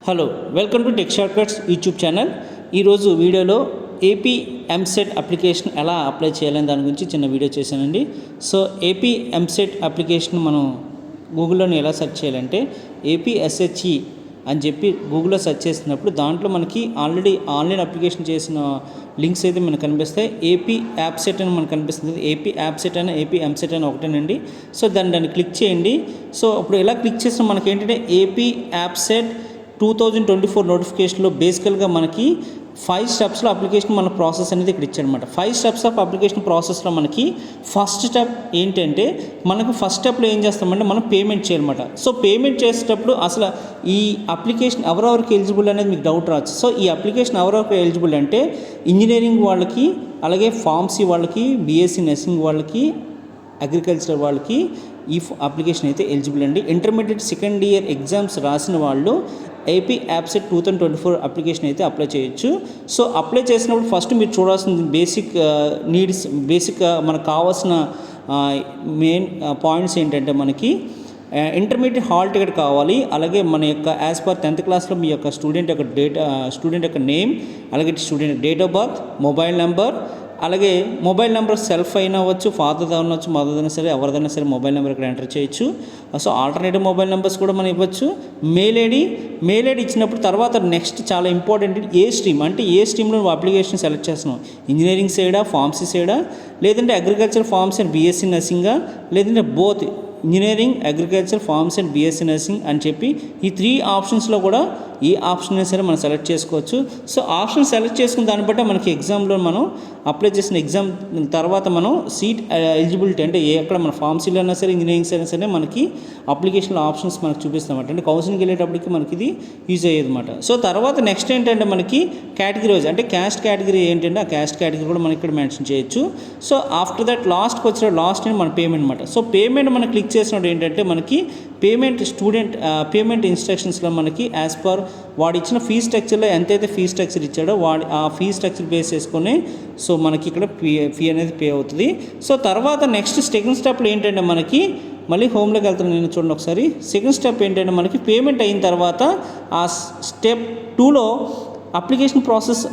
Hello, welcome to tech shortcuts YouTube channel. ఈరోజు వీడియోలో AP EAMCET application ఎలా apply చేయాలని దాని గురించి చిన్న వీడియో చేశానండి. సో ఏపీ ఎంసెట్ అప్లికేషన్ మనం గూగుల్లోని ఎలా సెర్చ్ చేయాలంటే ఏపీఎస్హెచ్ఈ అని చెప్పి గూగుల్లో సెర్చ్ చేసినప్పుడు దాంట్లో మనకి ఆల్రెడీ ఆన్లైన్ అప్లికేషన్ చేసిన లింక్స్ అయితే మనకు కనిపిస్తాయి. ఏపీ యాప్సెట్ అని మనకు కనిపిస్తుంది. ఏపీ యాప్సెట్ అని ఏపీ ఎంసెట్ అని ఒకటేనండి. సో దాన్ని క్లిక్ చేయండి. సో అప్పుడు ఎలా క్లిక్ చేసినా మనకి ఏంటంటే ఏపీ యాప్సెట్ 2024 నోటిఫికేషన్లో బేసికల్గా మనకి 5 స్టెప్స్లో అప్లికేషన్ మన ప్రాసెస్ అనేది ఇక్కడ ఇచ్చారనమాట. 5 స్టెప్స్ ఆఫ్ అప్లికేషన్ ప్రాసెస్లో మనకి ఫస్ట్ స్టెప్ ఏంటంటే మనకు ఫస్ట్ స్టెప్లో ఏం చేస్తామంటే మనం పేమెంట్ చేయాలన్నమాట. సో పేమెంట్ చేసేటప్పుడు అసలు ఈ అప్లికేషన్ ఎవరెవరికి ఎలిజిబుల్ అనేది మీకు డౌట్ రావచ్చు. సో ఈ అప్లికేషన్ ఎవరెవరికి ఎలిజిబుల్ అంటే ఇంజనీరింగ్ వాళ్ళకి, అలాగే ఫార్మసీ వాళ్ళకి, బీఎస్సీ నర్సింగ్ వాళ్ళకి, అగ్రికల్చర్ వాళ్ళకి ఈ అప్లికేషన్ అయితే ఎలిజిబుల్ అండి. ఇంటర్మీడియట్ సెకండ్ ఇయర్ ఎగ్జామ్స్ రాసిన వాళ్ళు ఏపీ యాప్సెట్ 2024 అప్లికేషన్ అయితే అప్లై చేయొచ్చు. సో అప్లై చేసినప్పుడు ఫస్ట్ మీరు చూడాల్సిన బేసిక్ నీడ్స్, మనకు కావాల్సిన మెయిన్ పాయింట్స్ ఏంటంటే మనకి ఇంటర్మీడియట్ హాల్ టికెట్ కావాలి. అలాగే మన యొక్క యాజ్ పర్ 10th క్లాస్లో మీ యొక్క స్టూడెంట్ యొక్క నేమ్, అలాగే student date of birth, mobile number, అలాగే మొబైల్ నెంబర్ సెల్ఫ్ అయినా అవ్వచ్చు, ఫాదర్ అవ్వచ్చు, మదర్ అయినా సరే, ఎవరిదైనా సరే మొబైల్ నెంబర్ ఇక్కడ ఎంటర్ చేయొచ్చు. సో ఆల్టర్నేటివ్ మొబైల్ నెంబర్స్ కూడా మనం ఇవ్వచ్చు. మెయిల్ ఐడి ఇచ్చినప్పుడు తర్వాత నెక్స్ట్ చాలా ఇంపార్టెంట్ ఏ స్ట్రీమ్, అంటే ఏ స్ట్రీమ్లో నువ్వు అప్లికేషన్ సెలెక్ట్ చేస్తున్నావు, ఇంజనీరింగ్ సైడా, ఫార్మసీ సైడా, లేదంటే అగ్రికల్చర్, ఫార్మసీ అండ్ బీఎస్సీ నర్సింగా, లేదంటే both engineering, agriculture, pharmacy and BSc nursing అని చెప్పి ఈ 3 ఆప్షన్స్లో కూడా ఏ ఆప్షన్ అయినా సరే మనం సెలెక్ట్ చేసుకోవచ్చు. సో ఆప్షన్ సెలెక్ట్ చేసుకున్న దాన్ని బట్టి మనకి ఎగ్జామ్లో మనం అప్లై చేసిన ఎగ్జామ్ తర్వాత మనం సీట్ ఎలిజిబిలిటీ అంటే ఎక్కడ మన ఫార్మసీలో అయినా సరే, ఇంజనీరింగ్స్ అయినా సరే మనకి అప్లికేషన్లో ఆప్షన్స్ మనకు చూపిస్తామన్నమాట. అంటే కౌన్సిలింగ్కి వెళ్ళేటప్పటికి మనకి ఇది యూజ్ అయ్యేది అనమాట. సో తర్వాత నెక్స్ట్ ఏంటంటే మనకి కేటగిరీ వైజ్, అంటే క్యాస్ట్ కేటగిరీ ఏంటంటే ఆ క్యాస్ట్ కేటగిరీ కూడా మనం ఇక్కడ మెన్షన్ చేయొచ్చు. సో ఆఫ్టర్ దట్ లాస్ట్కి వచ్చిన లాస్ట్ మన పేమెంట్ అనమాట. సో పేమెంట్ మనం క్లిక్ చేసినప్పుడు ఏంటంటే మనకి పేమెంట్ ఇన్స్ట్రక్షన్స్లో మనకి యాజ్ పర్ వాడు ఇచ్చిన ఫీ స్ట్రక్చర్లో ఎంతైతే ఫీ స్ట్రక్చర్ ఇచ్చాడో ఆ ఫీ స్ట్రక్చర్ బేస్ చేసుకొని సో మనకి ఇక్కడ ఫీ అనేది పే అవుతుంది. సో తర్వాత నెక్స్ట్ సెకండ్ స్టెప్లో ఏంటంటే మనకి మళ్ళీ హోమ్లోకి వెళ్తాను నేను, చూడండి ఒకసారి. సెకండ్ స్టెప్ ఏంటంటే మనకి పేమెంట్ అయిన తర్వాత ఆ స్టెప్ 2లో application process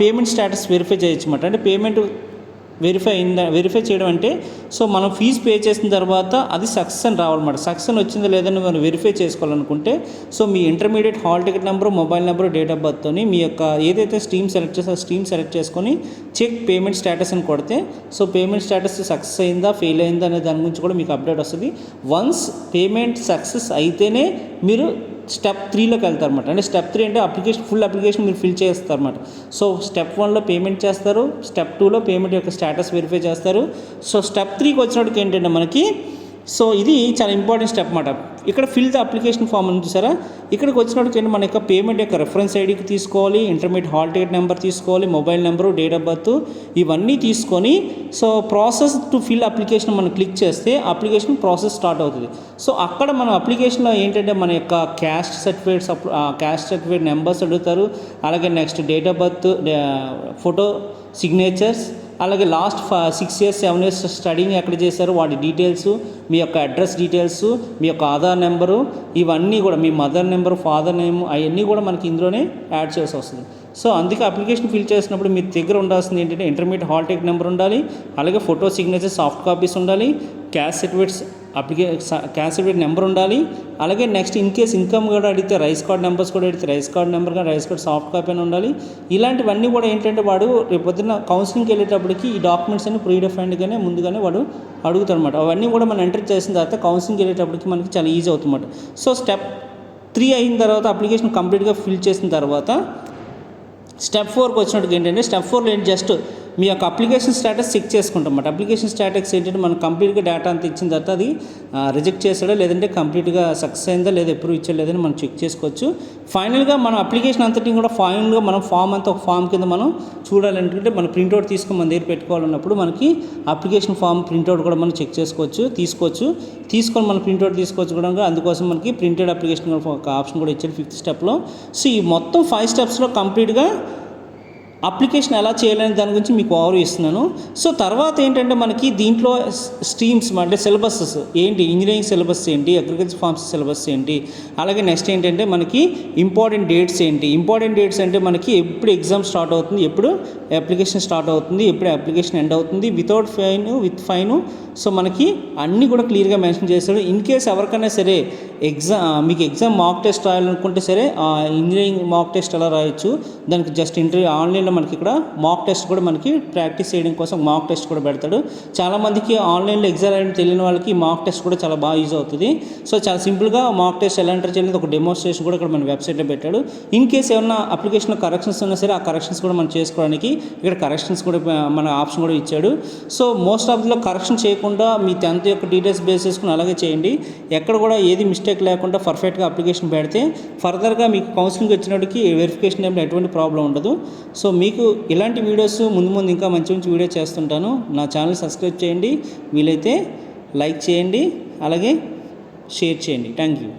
payment status verify చేయొచ్చు అన్నమాట. అంటే పేమెంట్ వెరిఫై చేయడం అంటే సో మనం ఫీజు పే చేసిన తర్వాత అది సక్సెస్ అని రావాలన్నమాట. సక్సెస్ వచ్చిందో లేదని మనం వెరిఫై చేసుకోవాలనుకుంటే సో మీ intermediate hall ticket number, mobile number, date of బర్త్తోని మీ యొక్క ఏదైతే స్ట్రీమ్ సెలెక్ట్ చేస్తే ఆ స్ట్రీమ్ సెలెక్ట్ చేసుకొని చెక్ పేమెంట్ స్టేటస్ అని కొడితే సో పేమెంట్ స్టేటస్ సక్సెస్ అయిందా, ఫెయిల్ అయిందా అనే దాని గురించి కూడా మీకు అప్డేట్ వస్తుంది. వన్స్ పేమెంట్ సక్సెస్ అయితేనే మీరు స్టెప్ 3లోకి వెళ్తారన్నమాట. అంటే స్టెప్ 3 అంటే ఫుల్ అప్లికేషన్ మీరు ఫిల్ చేస్తారన్నమాట. సో స్టెప్ 1లో పేమెంట్ చేస్తారు, స్టెప్ 2లో పేమెంట్ యొక్క స్టేటస్ వెరిఫై చేస్తారు. సో స్టెప్ 3కి వచ్చినప్పటికి ఏంటంటే మనకి సో ఇది చాలా ఇంపార్టెంట్ స్టెప్ అన్నమాట. ఇక్కడ ఫిల్ ద అప్లికేషన్ ఫామ్ అని చూసారా, ఇక్కడికి వచ్చినప్పటికి ఏంటి మన యొక్క పేమెంట్ యొక్క రెఫరెన్స్ ఐడికి తీసుకోవాలి, ఇంటర్మీడియట్ హాల్ టికెట్ నెంబర్ తీసుకోవాలి, mobile number, date of birth ఇవన్నీ తీసుకొని so process to fill application మనం క్లిక్ చేస్తే అప్లికేషన్ ప్రాసెస్ స్టార్ట్ అవుతుంది. సో అక్కడ మనం అప్లికేషన్లో ఏంటంటే మన యొక్క క్యాస్ట్ సర్టిఫికేట్ నెంబర్స్ అడుగుతారు, అలాగే next date of birth, photo, signatures, అలాగే లాస్ట్ 6 years 7 years స్టడీని ఎక్కడ చేశారు వాటి డీటెయిల్స్, మీ యొక్క అడ్రస్ డీటెయిల్స్, మీ యొక్క ఆధార్ నెంబరు, ఇవన్నీ కూడా మీ మదర్ నెంబరు, ఫాదర్ నేమ్ అవన్నీ కూడా మనకి ఇందులోనే యాడ్ చేయాల్సి వస్తుంది. సో అందుకే అప్లికేషన్ ఫిల్ చేసినప్పుడు మీ దగ్గర ఉండాల్సింది ఏంటంటే ఇంటర్మీడియట్ హాల్ టికెట్ నెంబర్ ఉండాలి, అలాగే ఫోటో, సిగ్నేచర్, సాఫ్ట్ కాపీస్ ఉండాలి, క్యాస్ట్ సర్టిఫికేట్ నెంబర్ ఉండాలి, అలాగే నెక్స్ట్ ఇన్ కేస్ ఇన్కమ్ కూడా అడిగితే రైస్ కార్డ్ నెంబర్స్ కూడా అడిగితే రైస్ కార్డ్ నెంబర్ కానీ రైస్ కార్డ్ సాఫ్ట్ కాపీ అని ఉండాలి. ఇలాంటివన్నీ కూడా ఏంటంటే వాడు రేపు పొద్దున్న కౌన్సిలింగ్కి వెళ్ళేటప్పటికి ఈ డాక్యుమెంట్స్ అన్ని ప్రీడిఫైన్డ్గానే ముందుగానే వాడు అడుగుతారు అనమాట. అవన్నీ కూడా మనం ఎంటర్ చేసిన తర్వాత కౌన్సిలింగ్కి వెళ్ళేటప్పటికి మనకి చాలా ఈజీ అవుతుందన్నమాట. సో స్టెప్ 3 అయిన తర్వాత అప్లికేషన్ కంప్లీట్గా ఫిల్ చేసిన తర్వాత స్టెప్ 4కి వచ్చినట్టుగా ఏంటంటే స్టెప్ 4లో ఏంటి జస్ట్ మీ యొక్క అప్లికేషన్ స్టేటస్ చెక్ చేసుకుంటాం అన్నమాట. అప్లికేషన్ స్టేటస్ ఏంటంటే మనం కంప్లీట్గా డేటా అంతా ఇచ్చిన తర్వాత అది రిజెక్ట్ చేసాడా లేదంటే కంప్లీట్గా సక్సెస్ అయిందా లేదా ఎప్పుడు ఇచ్చలేదని మనం చెక్ చేసుకోవచ్చు. ఫైనల్గా మన అప్లికేషన్ అంతటి కూడా ఫైనల్గా మనం ఫామ్ అంతా ఒక ఫామ్ కింద మనం చూడాలంటే మన ప్రింట్అవుట్ తీసుకొని మన దగ్గర పెట్టుకోవాలన్నప్పుడు మనకి అప్లికేషన్ ఫామ్ ప్రింట్అవుట్ కూడా మనం చెక్ తీసుకొని మన ప్రింట్అవుట్ తీసుకోవచ్చు కూడా. అందుకోసం మనకి ప్రింటెడ్ అప్లికేషన్ ఒక ఆప్షన్ కూడా ఇచ్చాడు 5th స్టెప్లో. సో ఈ మొత్తం 5 స్టెప్స్లో కంప్లీట్గా అప్లికేషన్ ఎలా చేయాలనే దాని గురించి మీకు ఓవర్ ఇస్తున్నాను. సో తర్వాత ఏంటంటే మనకి దీంట్లో స్ట్రీమ్స్ అంటే సిలబసెస్ ఏంటి, ఇంజనీరింగ్ సిలబస్ ఏంటి, అగ్రికల్చర్ ఫార్మసీ సిలబస్ ఏంటి, అలాగే నెక్స్ట్ ఏంటంటే మనకి ఇంపార్టెంట్ డేట్స్ ఏంటి. ఇంపార్టెంట్ డేట్స్ అంటే మనకి ఎప్పుడు ఎగ్జామ్ స్టార్ట్ అవుతుంది, ఎప్పుడు అప్లికేషన్ స్టార్ట్ అవుతుంది, ఎప్పుడు అప్లికేషన్ ఎండ్ అవుతుంది, without fine, with fine. So మనకి అన్నీ కూడా క్లియర్గా మెన్షన్ చేశాడు. ఇన్ కేస్ ఎవరికైనా సరే మీకు ఎగ్జామ్ మాక్ టెస్ట్ రాయాలనుకుంటే సరే ఇంజనీరింగ్ మాక్ టెస్ట్ ఎలా రాయొచ్చు, దానికి జస్ట్ ఇంటర్వ్యూ ఆన్లైన్లో మనకి ఇక్కడ మాక్ టెస్ట్ కూడా మనకి ప్రాక్టీస్ చేయడం కోసం మాక్ టెస్ట్ కూడా పెడతాడు. చాలామందికి ఆన్లైన్లో ఎగ్జామ్ రాయడం తెలియని వాళ్ళకి మాక్ టెస్ట్ కూడా చాలా బాగా యూజ్ అవుతుంది. సో చాలా సింపుల్గా మాక్ టెస్ట్ ఎలా ఎంటర్ చేయాలి ఒక డెమోన్స్ట్రేషన్ కూడా ఇక్కడ మన వెబ్సైట్లో పెట్టాడు. ఇన్ కేస్ ఏమన్నా అప్లికేషన్లో కరెక్షన్స్ ఉన్నా సరే ఆ కరెక్షన్స్ కూడా మనం చేసుకోవడానికి ఇక్కడ కరెక్షన్స్ కూడా మన ఆప్షన్ కూడా ఇచ్చాడు. సో మోస్ట్ ఆఫ్ దిలో కరెక్షన్ చేయకుండా మీ 10th యొక్క డీటెయిల్స్ బేస్ చేసుకుని అలాగే చేయండి. ఎక్కడ కూడా ఏది మిస్టేక్ లేకుండా పర్ఫెక్ట్గా అప్లికేషన్ పెడితే ఫర్దర్గా మీకు కౌన్సిలింగ్ వచ్చినప్పటికీ వెరిఫికేషన్ టైంలో ఎటువంటి ప్రాబ్లం ఉండదు. సో మీకు ఇలాంటి వీడియోస్ ముందు ఇంకా మంచి మంచి వీడియో చేస్తుంటాను. నా ఛానల్ సబ్స్క్రైబ్ చేయండి, వీలైతే లైక్ చేయండి, అలాగే షేర్ చేయండి. Thank you.